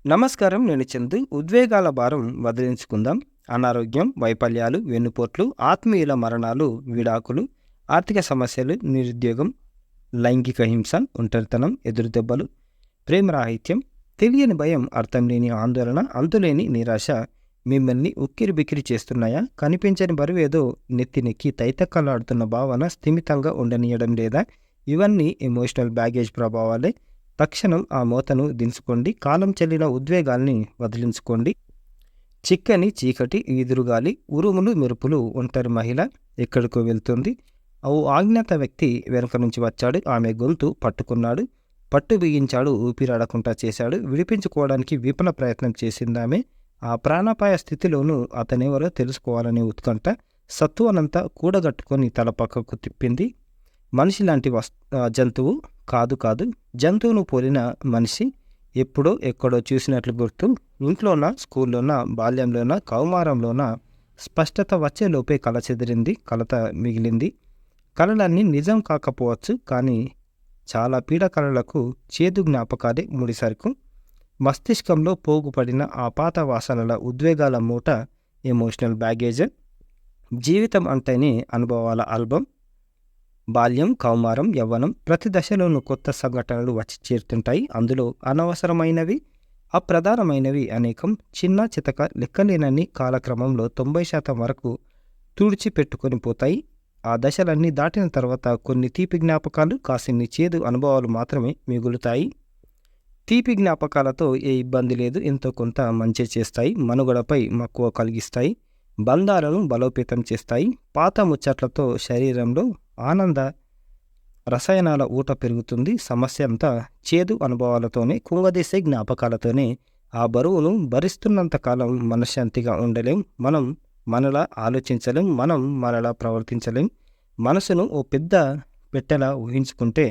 నమస్కారం. నేను చందు. ఉద్వేగాల భారం వదిలించుకుందాం. అనారోగ్యం, వైఫల్యాలు, వెన్నుపోట్లు, ఆత్మీయుల మరణాలు, విడాకులు, ఆర్థిక సమస్యలు, నిరుద్యోగం, లైంగిక హింస, ఒంటరితనం, ఎదురుదెబ్బలు, ప్రేమరాహిత్యం, తెలియని భయం, అర్థం లేని ఆందోళన, అంతులేని నిరాశ మిమ్మల్ని ఉక్కిరిబిక్కిరి చేస్తున్నాయా? కనిపించని బరువేదో నెత్తినెక్కి తైతక్కలాడుతున్న భావన స్థిమితంగా ఉండనీయడం లేదా? ఇవన్నీ ఎమోషనల్ బ్యాగేజ్ ప్రభావాలే. తక్షణం ఆ మోతను దించుకోండి. కాలం చెల్లిన ఉద్వేగాల్ని వదిలించుకోండి. చిక్కని చీకటి, ఈదురుగాలి, ఉరుములు మెరుపులు, ఒంటరి మహిళ ఎక్కడికో వెళ్తుంది. ఓ అజ్ఞాత వ్యక్తి వెనుక నుంచి వచ్చాడు. ఆమె గొంతు పట్టుకున్నాడు. పట్టు బిగించాడు. ఊపిరాడకుండా చేశాడు. విడిపించుకోవడానికి విఫల ప్రయత్నం చేసిందామె. ఆ ప్రాణాపాయ స్థితిలోనూ అతనెవరో తెలుసుకోవాలనే ఉత్కంఠ సత్తువనంతా కూడగట్టుకొని తల పక్కకు తిప్పింది. మనిషి లాంటి జంతువు కాదు. జంతువును పోలిన మనిషి ఎప్పుడో ఎక్కడో చూసినట్లు గుర్తు. ఇంట్లోనా, స్కూల్లోనా, బాల్యంలోనా, కౌమారంలోనా స్పష్టత వచ్చేలోపే కల చెదిరింది. కలత మిగిలింది. కలలన్నీ నిజం కాకపోవచ్చు, కానీ చాలా పీడకలలకు చేదు జ్ఞాపకాలే ముడిసరుకు. మస్తిష్కంలో పోగుపడిన ఆ పాత వాసనల ఉద్వేగాల మూట ఎమోషనల్ బ్యాగేజ్. జీవితం అంటేనే అనుభవాల ఆల్బం. బాల్యం, కౌమారం, యవ్వనం ప్రతి దశలోనూ కొత్త సంఘటనలు వచ్చి చేరుతుంటాయి. అందులో అనవసరమైనవి, అప్రధానమైనవి అనేకం. చిన్న చితక లెక్కలేనన్ని కాలక్రమంలో 90% వరకు తుడిచిపెట్టుకొని పోతాయి. ఆ దశలన్నీ దాటిన తర్వాత కొన్ని తీపి జ్ఞాపకాలు, కాసిన్ని చేదు అనుభవాలు మాత్రమే మిగులుతాయి. తీపి జ్ఞాపకాలతో ఏ ఇబ్బంది లేదు. ఎంతో కొంత మంచి చేస్తాయి. మనుగడపై మక్కువ కలిగిస్తాయి. బంధాలను బలోపేతం చేస్తాయి. పాత ముచ్చట్లతో శరీరంలో ఆనంద రసాయనాల ఊట పెరుగుతుంది. సమస్య అంతా చేదు అనుభవాలతోనే, కుంగదీసే జ్ఞాపకాలతోనే. ఆ బరువును భరిస్తున్నంతకాలం మనశ్శాంతిగా ఉండలేం. మనం మనలా ఆలోచించలేం. మనం మనలా ప్రవర్తించలేం. మనసును ఓ పెద్ద పెట్టెలా ఊహించుకుంటే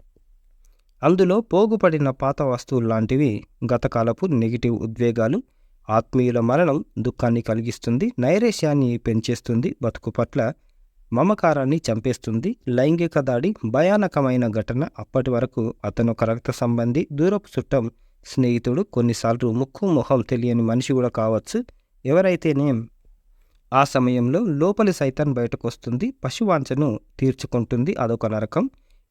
అందులో పోగుపడిన పాత వస్తువులు లాంటివి గతకాలపు నెగిటివ్ ఉద్వేగాలు. ఆత్మీయుల మరణం దుఃఖాన్ని కలిగిస్తుంది. నైరేశ్యాన్ని పెంచేస్తుంది. బతుకు పట్ల మమకారాన్ని చంపేస్తుంది. లైంగిక దాడి భయానకమైన ఘటన. అప్పటి వరకు అతను ఒక రక్త సంబంధి, దూరపు చుట్టం, స్నేహితుడు, కొన్నిసార్లు ముక్కు మొహం తెలియని మనిషి కూడా కావచ్చు. ఎవరైతేనేం ఆ సమయంలో లోపలి సైతాన్ బయటకు వస్తుంది. పశువాంఛను తీర్చుకుంటుంది. అదొక నరకం.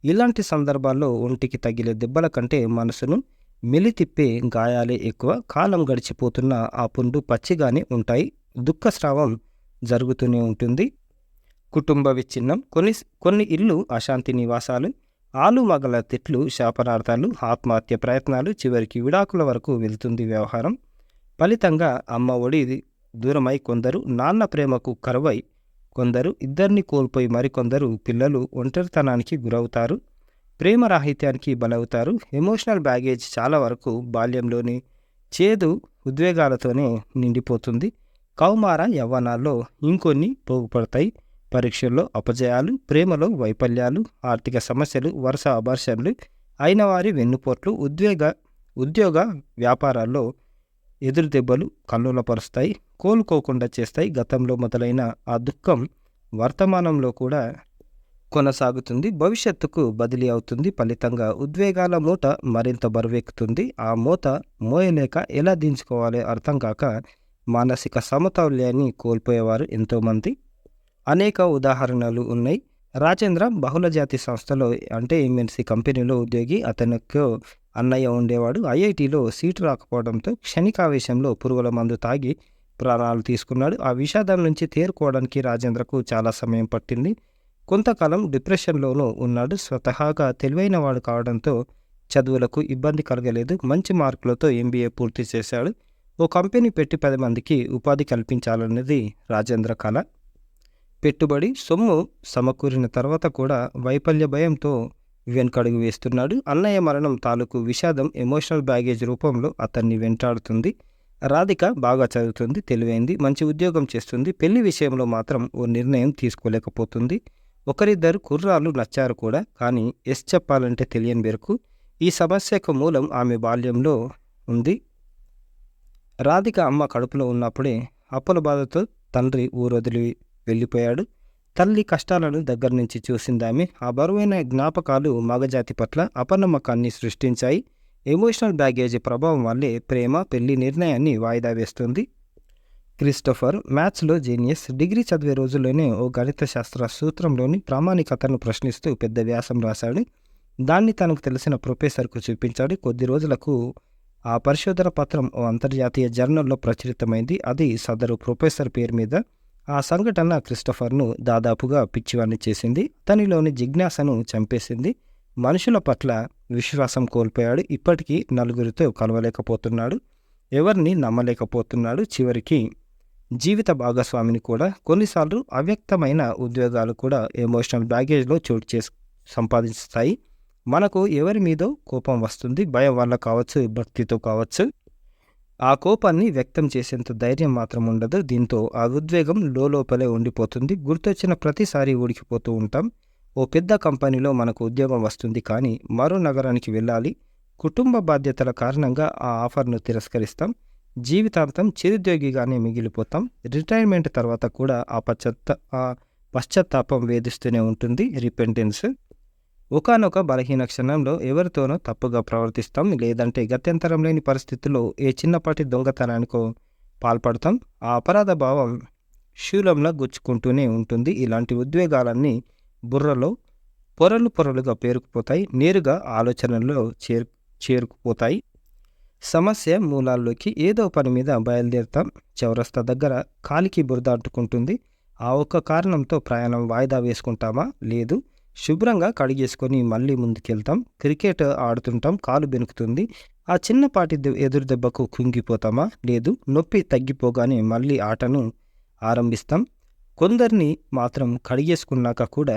ఇలాంటి సందర్భాల్లో ఒంటికి తగిలే దెబ్బల కంటే మనసును మెలితిప్పే గాయాలే ఎక్కువ. కాలం గడిచిపోతున్న ఆ పుండు పచ్చిగానే ఉంటాయి. దుఃఖస్రావం జరుగుతూనే ఉంటుంది. కుటుంబ విచ్ఛిన్నం, కొన్ని ఇల్లు అశాంతి నివాసాలు, ఆలుమగల తిట్లు, శాపనార్థాలు, ఆత్మహత్య ప్రయత్నాలు, చివరికి విడాకుల వరకు వెళ్తుంది వ్యవహారం. ఫలితంగా అమ్మ ఒడి దూరమై కొందరు, నాన్న ప్రేమకు కరువై కొందరు, ఇద్దరిని కోల్పోయి మరికొందరు పిల్లలు ఒంటరితనానికి గురవుతారు. ప్రేమరాహిత్యానికి బలవుతారు. ఎమోషనల్ బ్యాగేజ్ చాలా వరకు బాల్యంలోని చేదు ఉద్వేగాలతోనే నిండిపోతుంది. కౌమార యవ్వనాల్లో ఇంకొన్ని పోగుపడతాయి. పరీక్షల్లో అపజయాలు, ప్రేమలో వైఫల్యాలు, ఆర్థిక సమస్యలు, వరుస అబార్షన్లు, అయినవారి వెన్నుపోట్లు, ఉద్యోగ వ్యాపారాల్లో ఎదురుదెబ్బలు కల్లోలపరుస్తాయి. కోలుకోకుండా చేస్తాయి. గతంలో మొదలైన ఆ దుఃఖం వర్తమానంలో కూడా కొనసాగుతుంది. భవిష్యత్తుకు బదిలీ అవుతుంది. ఫలితంగా ఉద్వేగాల మూట మరింత బరువెక్కుతుంది. ఆ మూత మోయలేక ఎలా దించుకోవాలో అర్థం కాక మానసిక సమతౌల్యాన్ని కోల్పోయేవారు ఎంతోమంది. అనేక ఉదాహరణలు ఉన్నాయి. రాజేంద్ర బహుళజాతి సంస్థలో అంటే ఎంఎన్సి కంపెనీలో ఉద్యోగి. అతనికి అన్నయ్య ఉండేవాడు. ఐఐటిలో సీటు రాకపోవడంతో క్షణికావేశంలో పురుగుల మందు తాగి ప్రాణాలు తీసుకున్నాడు. ఆ విషాదం నుంచి తేరుకోవడానికి రాజేంద్రకు చాలా సమయం పట్టింది. కొంతకాలం డిప్రెషన్లోనూ ఉన్నాడు. స్వతహాగా తెలివైన వాడు కావడంతో చదువులకు ఇబ్బంది కలగలేదు. మంచి మార్కులతో ఎంబీఏ పూర్తి చేశాడు. ఓ కంపెనీ పెట్టి 10 మందికి ఉపాధి కల్పించాలన్నది రాజేంద్ర కళ. పెట్టుబడి సొమ్ము సమకూరిన తర్వాత కూడా వైఫల్య భయంతో వెనుకడుగు వేస్తున్నాడు. అన్నయ్య మరణం తాలూకు విషాదం ఎమోషనల్ బ్యాగేజ్ రూపంలో అతన్ని వెంటాడుతుంది. రాధిక బాగా చదువుతుంది, తెలివైంది, మంచి ఉద్యోగం చేస్తుంది. పెళ్లి విషయంలో మాత్రం ఓ నిర్ణయం తీసుకోలేకపోతుంది. ఒకరిద్దరు కుర్రాళ్ళు నచ్చారు కూడా, కానీ ఎస్ చెప్పాలంటే తెలియని బెరుకు. ఈ సమస్యకు మూలం ఆమె బాల్యంలో ఉంది. రాధిక అమ్మ కడుపులో ఉన్నప్పుడే అప్పుల బాధతో తండ్రి ఊరొదిలి వెళ్ళిపోయాడు. తల్లి కష్టాలను దగ్గర నుంచి చూసిందామె. ఆ బరువైన జ్ఞాపకాలు మగజాతి పట్ల అపనమ్మకాన్ని సృష్టించాయి. ఎమోషనల్ బ్యాగేజ్ ప్రభావం వల్లే ప్రేమ, పెళ్లి నిర్ణయాన్ని వాయిదా వేస్తుంది. క్రిస్టోఫర్ మ్యాథ్స్లో జీనియస్. డిగ్రీ చదివే రోజుల్లోనే ఓ గణిత శాస్త్ర సూత్రంలోని ప్రామాణికతను ప్రశ్నిస్తూ పెద్ద వ్యాసం రాశాడు. దాన్ని తనకు తెలిసిన ప్రొఫెసర్కు చూపించాడు. కొద్ది రోజులకు ఆ పరిశోధన పత్రం ఓ అంతర్జాతీయ జర్నల్లో ప్రచురితమైంది. అది సదరు ప్రొఫెసర్ పేరు మీద. ఆ సంఘటన క్రిస్టోఫర్ను దాదాపుగా పిచ్చివాణ్ణి చేసింది. అతనిలోని జిజ్ఞాసను చంపేసింది. మనుషుల పట్ల విశ్వాసం కోల్పోయాడు. ఇప్పటికీ నలుగురితో కలవలేకపోతున్నాడు. ఎవరిని నమ్మలేకపోతున్నాడు. చివరికి జీవిత భాగస్వామిని కూడా. కొన్నిసార్లు అవ్యక్తమైన ఉద్వేగాలు కూడా ఎమోషనల్ బ్యాగేజ్లో చోటు సంపాదిస్తాయి. మనకు ఎవరి మీదో కోపం వస్తుంది. భయం వల్ల కావచ్చు, భక్తితో కావచ్చు. ఆ కోపాన్ని వ్యక్తం చేసేంత ధైర్యం మాత్రం ఉండదు. దీంతో ఆ ఉద్వేగం లోపలే ఉండిపోతుంది. గుర్తొచ్చిన ప్రతిసారి ఉడికిపోతూ ఉంటాం. ఓ పెద్ద కంపెనీలో మనకు ఉద్యోగం వస్తుంది, కానీ మరో నగరానికి వెళ్ళాలి. కుటుంబ బాధ్యతల కారణంగా ఆ ఆఫర్ను తిరస్కరిస్తాం. జీవితాంతం చిరుద్యోగిగానే మిగిలిపోతాం. రిటైర్మెంట్ తర్వాత కూడా ఆ పశ్చాత్తాపం వేధిస్తూనే ఉంటుంది. రిపెంటెన్స్. ఒకానొక బలహీన క్షణంలో ఎవరితోనో తప్పుగా ప్రవర్తిస్తాం, లేదంటే గత్యంతరం లేని పరిస్థితుల్లో ఏ చిన్నపాటి దొంగతనానికో పాల్పడతాం. ఆ అపరాధ భావం శూలంలా గుచ్చుకుంటూనే ఉంటుంది. ఇలాంటి ఉద్వేగాలన్నీ బుర్రలో పొరలుగా పేరుకుపోతాయి. నేరుగా ఆలోచనల్లో చేరుకుపోతాయి. సమస్య మూలాల్లోకి. ఏదో పని మీద బయలుదేరుతాం. చౌరస్తా దగ్గర కాలికి బురద అంటుకుంటుంది. ఆ ఒక్క కారణంతో ప్రయాణం వాయిదా వేసుకుంటామా? లేదు. శుభ్రంగా కడిగేసుకొని మళ్ళీ ముందుకెళ్తాం. క్రికెట్ ఆడుతుంటాం, కాలు బెనుకుతుంది. ఆ చిన్నపాటి ఎదురు దెబ్బకు కుంగిపోతామా? లేదు. నొప్పి తగ్గిపోగానే మళ్ళీ ఆటను ఆరంభిస్తాం. కొందరిని మాత్రం కడిగేసుకున్నాక కూడా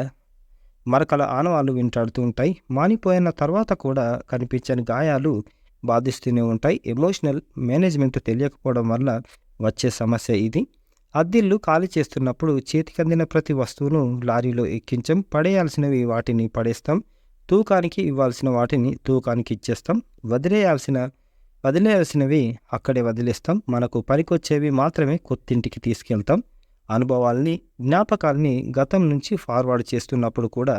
మరకల ఆనవాళ్ళు వెంటాడుతూ ఉంటాయి. మానిపోయిన తర్వాత కూడా కనిపించని గాయాలు బాధిస్తూనే ఉంటాయి. ఎమోషనల్ మేనేజ్మెంట్ తెలియకపోవడం వల్ల వచ్చే సమస్య ఇది. అద్దిల్లు ఖాళీ చేస్తున్నప్పుడు చేతికందిన ప్రతి వస్తువును లారీలో ఎక్కించాం. పడేయాల్సినవి వాటిని పడేస్తాం. తూకానికి ఇవ్వాల్సిన వాటిని తూకానికి ఇచ్చేస్తాం. వదిలేయాల్సినవి అక్కడే వదిలేస్తాం. మనకు పనికొచ్చేవి మాత్రమే కొత్తింటికి తీసుకెళ్తాం. అనుభవాల్ని, జ్ఞాపకాల్ని గతం నుంచి ఫార్వర్డ్ చేస్తున్నప్పుడు కూడా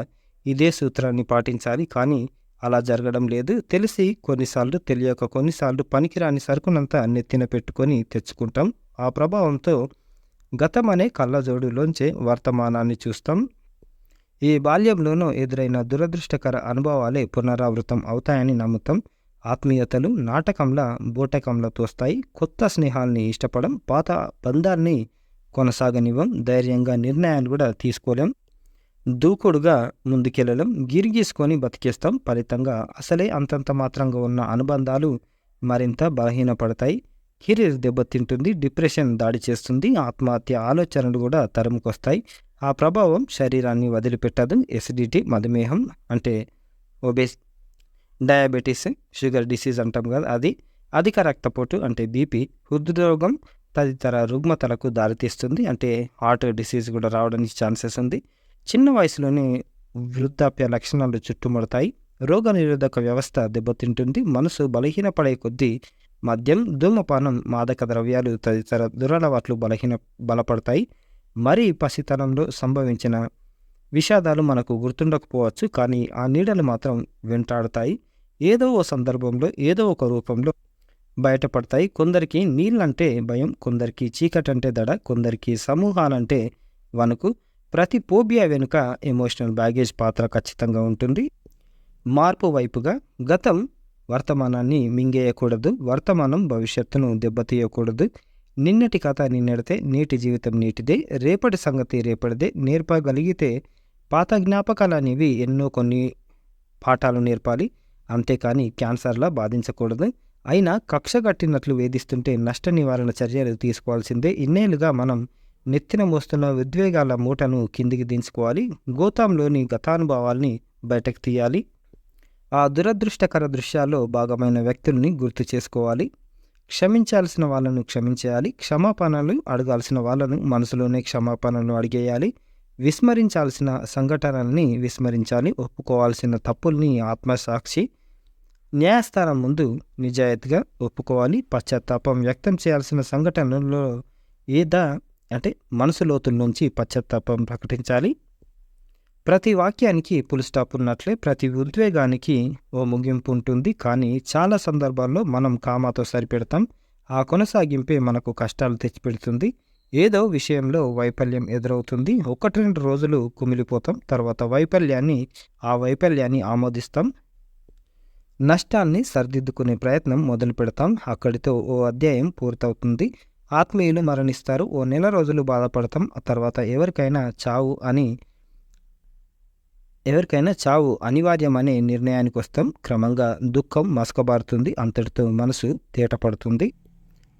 ఇదే సూత్రాన్ని పాటించాలి. కానీ అలా జరగడం లేదు. తెలిసి కొన్నిసార్లు, తెలియక కొన్నిసార్లు పనికిరాని సరుకునంతా నెత్తిన పెట్టుకొని తెచ్చుకుంటాం. ఆ ప్రభావంతో గతం అనే కళ్ళజోడులోంచే వర్తమానాన్ని చూస్తాం. ఈ బాల్యంలోనూ ఎదురైన దురదృష్టకర అనుభవాలే పునరావృతం అవుతాయని నమ్ముతాం. ఆత్మీయతలు నాటకంలా, బూటకంలా తోస్తాయి. కొత్త స్నేహాల్ని ఇష్టపడం, పాత బంధాల్ని కొనసాగనివ్వం. ధైర్యంగా నిర్ణయాలు కూడా తీసుకోలేం. దూకుడుగా ముందుకెళ్ళడం, గిరిగీసుకొని బతికేస్తాం. ఫలితంగా అసలే అంతంత మాత్రంగా ఉన్న అనుబంధాలు మరింత బలహీనపడతాయి. కెరీర్ దెబ్బతింటుంది. డిప్రెషన్ దాడి చేస్తుంది. ఆత్మహత్య ఆలోచనలు కూడా తరుముకొస్తాయి. ఆ ప్రభావం శరీరాన్ని వదిలిపెట్టదు. ఎసిడిటీ, మధుమేహం అంటే డయాబెటీస్, షుగర్ డిసీజ్ అంటాం కదా, అది, అధిక రక్తపోటు అంటే బీపీ, హృద్రోగం తదితర రుగ్మతలకు దారితీస్తుంది. అంటే హార్ట్ డిసీజ్ కూడా రావడానికి ఛాన్సెస్ ఉంది. చిన్న వయసులోనే వృద్ధాప్య లక్షణాలు చుట్టుముడతాయి. రోగనిరోధక వ్యవస్థ దెబ్బతింటుంది. మనసు బలహీనపడే కొద్దీ మద్యం, ధూమపానం, మాదక ద్రవ్యాలు తదితర దురలవాట్లు బలపడతాయి. మరీ పసితనంలో సంభవించిన విషాదాలు మనకు గుర్తుండకపోవచ్చు, కానీ ఆ నీడలు మాత్రం వెంటాడుతాయి. ఏదో ఓ సందర్భంలో, ఏదో ఒక రూపంలో బయటపడతాయి. కొందరికి నీళ్ళంటే భయం, కొందరికి చీకటంటే దడ, కొందరికి సమూహాలంటే వణుకు. ప్రతి ఫోబియా వెనుక ఎమోషనల్ బ్యాగేజ్ పాత్ర ఖచ్చితంగా ఉంటుంది. మార్పు వైపుగా. గతం వర్తమానాన్ని మింగేయకూడదు. వర్తమానం భవిష్యత్తును దెబ్బతీయకూడదు. నిన్నటి కథ నిన్నటిదే, నేటి జీవితం నీటిదే, రేపటి సంగతి రేపటిదే. నేర్పగలిగితే పాత జ్ఞాపకాలు అనేవి కొన్ని పాఠాలు నేర్పాలి. అంతేకాని క్యాన్సర్లా బాధించకూడదు. అయినా కక్ష కట్టినట్లు వేధిస్తుంటే నష్ట నివారణ చర్యలు తీసుకోవాల్సిందే. ఇన్నేళ్లుగా మనం నెత్తిన మోస్తున్న ఉద్వేగాల మూటను కిందికి దించుకోవాలి. గోతాంలోని గతానుభవాల్ని బయటకు తీయాలి. ఆ దురదృష్టకర దృశ్యాల్లో భాగమైన వ్యక్తుల్ని గుర్తు చేసుకోవాలి. క్షమించాల్సిన వాళ్ళను క్షమించేయాలి. క్షమాపణలు అడగాల్సిన వాళ్ళను మనసులోనే క్షమాపణలు అడిగేయాలి. విస్మరించాల్సిన సంఘటనల్ని విస్మరించాలి. ఒప్పుకోవాల్సిన తప్పుల్ని ఆత్మసాక్షి న్యాయస్థానం ముందు నిజాయితీగా ఒప్పుకోవాలి. పశ్చాత్తాపం వ్యక్తం చేయాల్సిన సంఘటనల్లో మనసు లోతుల నుంచి పశ్చాత్తాపం ప్రకటించాలి. ప్రతి వాక్యానికి ఫుల్ స్టాప్ ఉన్నట్లే ప్రతి ఉద్వేగానికి ఓ ముగింపు ఉంటుంది. కానీ చాలా సందర్భాల్లో మనం కామాతో సరిపెడతాం. ఆ కొనసాగింపే మనకు కష్టాలు తెచ్చిపెడుతుంది. ఏదో విషయంలో వైఫల్యం ఎదురవుతుంది. 1-2 రోజులు కుమిలిపోతాం. తర్వాత ఆ వైఫల్యాన్ని ఆమోదిస్తాం. నష్టాన్ని సరిదిద్దుకునే ప్రయత్నం మొదలు పెడతాం. అక్కడితో ఓ అధ్యాయం పూర్తవుతుంది. ఆత్మీయులు మరణిస్తారు. ఓ నెల రోజులు బాధపడతాం. ఆ తర్వాత ఎవరికైనా చావు అనివార్యమనే నిర్ణయానికి వస్తాం. క్రమంగా దుఃఖం మసకబారుతుంది. అంతటితో మనసు తేటపడుతుంది.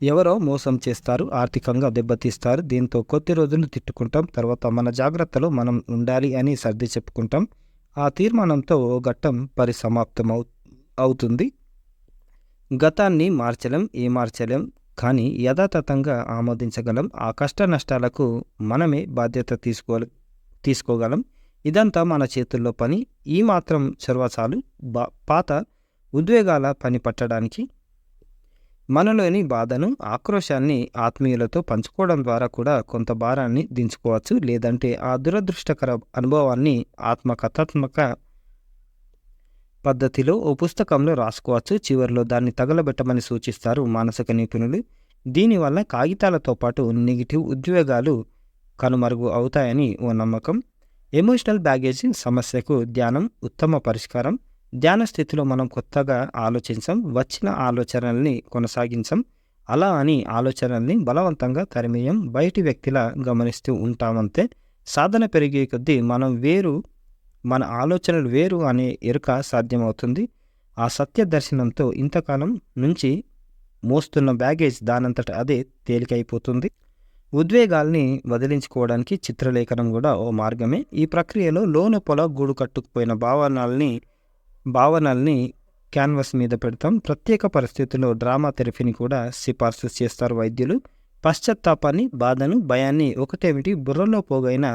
ఎవరో మోసం చేస్తారు, ఆర్థికంగా దెబ్బతీస్తారు. దీంతో కొద్ది రోజులు తిట్టుకుంటాం. తర్వాత మన జాగ్రత్తలో మనం ఉండాలి అని సర్ది చెప్పుకుంటాం. ఆ తీర్మానంతో ఓ ఘట్టం పరిసమాప్తం అవుతుంది. గతాన్ని మార్చలేం, కానీ యథాతథంగా ఆమోదించగలం. ఆ కష్ట నష్టాలకు మనమే బాధ్యత తీసుకోగలం. ఇదంతా మన చేతుల్లో పని. ఈ మాత్రం చొరవ చాలు పాత ఉద్వేగాల పని పట్టడానికి. మనలోని బాధను, ఆక్రోశాన్ని ఆత్మీయులతో పంచుకోవడం ద్వారా కూడా కొంత భారాన్ని దించుకోవచ్చు. లేదంటే ఆ దురదృష్టకర అనుభవాన్ని ఆత్మకథాత్మక పద్ధతిలో ఓ పుస్తకంలో రాసుకోవచ్చు. చివరిలో దాన్ని తగలబెట్టమని సూచిస్తారు మానసిక నిపుణులు. దీనివల్ల కాగితాలతో పాటు నెగిటివ్ ఉద్వేగాలు కనుమరుగు అవుతాయని ఓ నమ్మకం. ఎమోషనల్ బ్యాగేజ్ సమస్యకు ధ్యానం ఉత్తమ పరిష్కారం. ధ్యాన స్థితిలో మనం కొత్తగా ఆలోచించం, వచ్చిన ఆలోచనల్ని కొనసాగించం. అలా అని ఆలోచనల్ని బలవంతంగా తరిమేయం, బయటి వ్యక్తిలా గమనిస్తూ ఉంటామంతే. సాధన పెరిగే కొద్దీ మన ఆలోచనలు వేరు అనే ఎరుక సాధ్యమవుతుంది. ఆ సత్య దర్శనంతో ఇంతకాలం నుంచి మోస్తున్న బ్యాగేజ్ దానంతట అదే తేలికైపోతుంది. ఉద్వేగాల్ని వదిలించుకోవడానికి చిత్రలేఖనం కూడా ఓ మార్గమే. ఈ ప్రక్రియలో లోనొపల గూడు కట్టుకుపోయిన భావనల్ని క్యాన్వస్ మీద పెడతాం. ప్రత్యేక పరిస్థితుల్లో డ్రామా థెరపీని కూడా సిఫార్సు చేస్తారు వైద్యులు. పశ్చాత్తాపాన్ని, బాధను, భయాన్ని, ఒకటేమిటి బుర్రలో పోగైన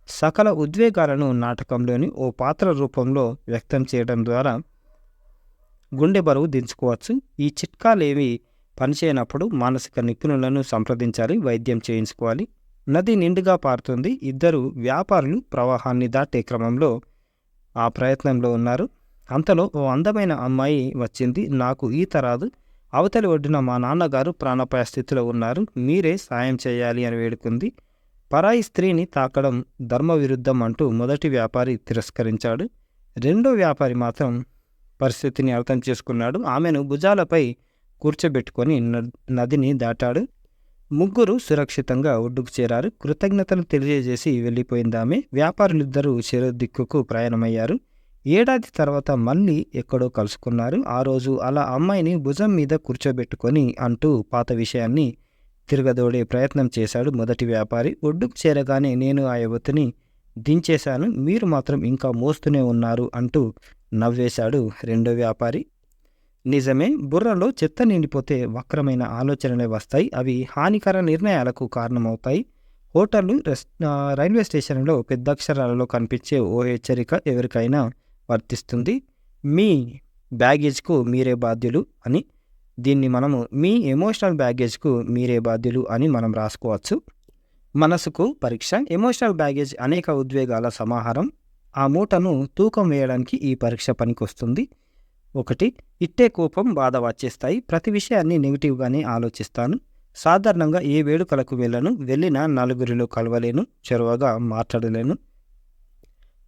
సకల ఉద్వేగాలను నాటకంలోని ఓ పాత్ర రూపంలో వ్యక్తం చేయడం ద్వారా గుండె బరువు దించుకోవచ్చు. ఈ చిట్కాలేవి పనిచేయనప్పుడు మానసిక నిపుణులను సంప్రదించాలి, వైద్యం చేయించుకోవాలి. నది నిండుగా పారుతుంది. ఇద్దరు వ్యాపారులు ప్రవాహాన్ని దాటే క్రమంలో ఆ ప్రయత్నంలో ఉన్నారు. అంతలో ఓ అందమైన అమ్మాయి వచ్చింది. నాకు ఈత రాదు, అవతలి ఒడ్డున మా నాన్నగారు ప్రాణాపాయ స్థితిలో ఉన్నారు, మీరే సాయం చేయాలి అని వేడుకుంది. పరాయి స్త్రీని తాకడం ధర్మవిరుద్ధం అంటూ మొదటి వ్యాపారి తిరస్కరించాడు. రెండో వ్యాపారి మాత్రం పరిస్థితిని అర్థం చేసుకున్నాడు. ఆమెను భుజాలపై కూర్చోబెట్టుకొని నదిని దాటాడు. ముగ్గురు సురక్షితంగా ఒడ్డుకు చేరారు. కృతజ్ఞతలు తెలియజేసి వెళ్ళిపోయింది ఆమె. వ్యాపారులిద్దరూ చెరో దిక్కుకు ప్రయాణమయ్యారు. ఏడాది తర్వాత మళ్ళీ ఎక్కడో కలుసుకున్నారు. ఆ రోజు అలా అమ్మాయిని భుజం మీద కూర్చోబెట్టుకొని అంటూ పాత విషయాన్ని తిరగదోడే ప్రయత్నం చేశాడు మొదటి వ్యాపారి. ఒడ్డుకు చేరగానే నేను ఆ యువతిని దించేశాను, మీరు మాత్రం ఇంకా మోస్తూనే ఉన్నారు అంటూ నవ్వేశాడు రెండో వ్యాపారి. నిజమే, బుర్రలో చెత్త నిండిపోతే వక్రమైన ఆలోచనలే వస్తాయి. అవి హానికర నిర్ణయాలకు కారణమవుతాయి. హోటళ్ళు, రైల్వే స్టేషన్లో పెద్దక్షరాలలో కనిపించే ఓ హెచ్చరిక ఎవరికైనా వర్తిస్తుంది. మీ బ్యాగేజ్కు మీరే బాధ్యులు అని. దీన్ని మనము మీ ఎమోషనల్ బ్యాగేజ్కు మీరే బాధ్యులు అని మనం రాసుకోవచ్చు. మనసుకు పరీక్ష. ఎమోషనల్ బ్యాగేజ్ అనేక ఉద్వేగాల సమాహారం. ఆ మూటను తూకం వేయడానికి ఈ పరీక్ష పనికొస్తుంది. 1. ఇట్టే కోపం, బాధ వచ్చేస్తాయి. ప్రతి విషయాన్ని నెగిటివ్గానే ఆలోచిస్తాను. సాధారణంగా ఏ వేడుకలకు వెళ్ళను, వెళ్ళినా నలుగురిలో కలవలేను, చొరవగా మాట్లాడలేను.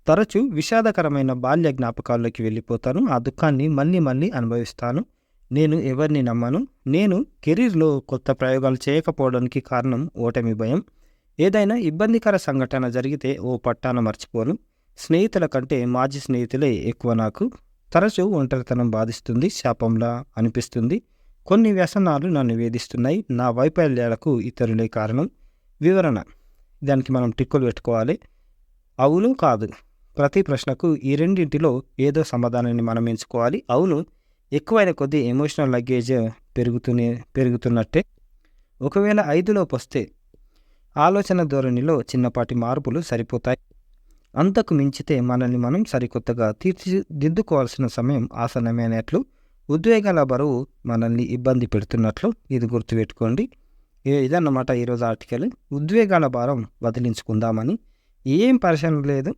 తరచూ విషాదకరమైన బాల్య జ్ఞాపకాల్లోకి వెళ్ళిపోతాను. ఆ దుఃఖాన్ని మళ్ళీ మళ్ళీ అనుభవిస్తాను. నేను ఎవరిని నమ్మను. నేను కెరీర్లో కొత్త ప్రయోగాలు చేయకపోవడానికి కారణం ఓటమి భయం. ఏదైనా ఇబ్బందికర సంఘటన జరిగితే ఓ పట్టాన మర్చిపోను. స్నేహితుల కంటే మాజీ స్నేహితులే ఎక్కువ నాకు. తరచూ ఒంటరితనం బాధిస్తుంది, శాపంలా అనిపిస్తుంది. కొన్ని వ్యసనాలు నన్ను వేధిస్తున్నాయి. నా వైఫల్యాలకు ఇతరులే కారణం. వివరణ. దానికి మనం టిక్కులు పెట్టుకోవాలి. అవును, కాదు. ప్రతి ప్రశ్నకు ఈ రెండింటిలో ఏదో సమాధానాన్ని మనం ఎంచుకోవాలి. అవును, ఎక్కువైన కొద్దీ ఎమోషనల్ లగేజ్ పెరుగుతున్నట్టే. ఒకవేళ 5లోపు వస్తే ఆలోచన ధోరణిలో చిన్నపాటి మార్పులు సరిపోతాయి. అంతకు మించితే మనల్ని మనం సరికొత్తగా తీర్చిదిద్దుకోవాల్సిన సమయం ఆసన్నమైనట్లు. ఉద్వేగాల బరువు మనల్ని ఇబ్బంది పెడుతున్నట్లు ఇది గుర్తుపెట్టుకోండి. ఇదన్నమాట ఈరోజు ఆర్టికల్. ఉద్వేగాల భారం వదిలించుకుందామని. ఏం పరిశ్రమ లేదు,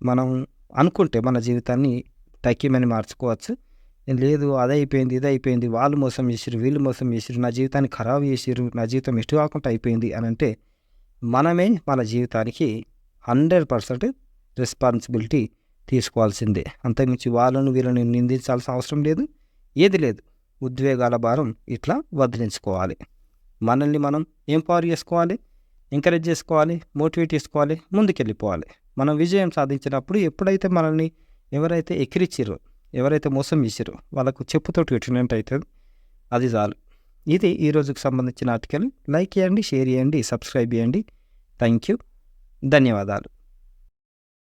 మనం అనుకుంటే మన జీవితాన్ని టకీమని మార్చుకోవచ్చు. లేదు అదయిపోయింది, ఇదయిపోయింది, వాళ్ళు మోసం చేసిర్రు, వీళ్ళు మోసం చేసిర్రు, నా జీవితాన్ని ఖరాబు చేసిర్రు, నా జీవితం ఎటు కాకుండా అయిపోయింది అనంటే మనమే మన జీవితానికి 100% రెస్పాన్సిబిలిటీ తీసుకోవాల్సిందే. అంతకుమించి వాళ్ళను వీళ్ళని నిందించాల్సిన అవసరం లేదు. ఏది లేదు. ఉద్వేగాల భారం ఇట్లా వదిలించుకోవాలి. మనల్ని మనం ఎంపవర్ చేసుకోవాలి, ఎంకరేజ్ చేసుకోవాలి, మోటివేట్ చేసుకోవాలి, ముందుకెళ్ళిపోవాలి. మనం విజయం సాధించినప్పుడు ఎప్పుడైతే మనల్ని ఎవరైతే ఎక్కిరిచ్చిర్రో, ఎవరైతే మోసం చేసిర్రో వాళ్ళకు చెప్పుతోటి పెట్టినట్టు అవుతుంది. అది చాలు. ఇది ఈ రోజుకు సంబంధించిన ఆర్టికల్. లైక్ చేయండి, షేర్ చేయండి, సబ్స్క్రైబ్ చేయండి. Thank you. ధన్యవాదాలు.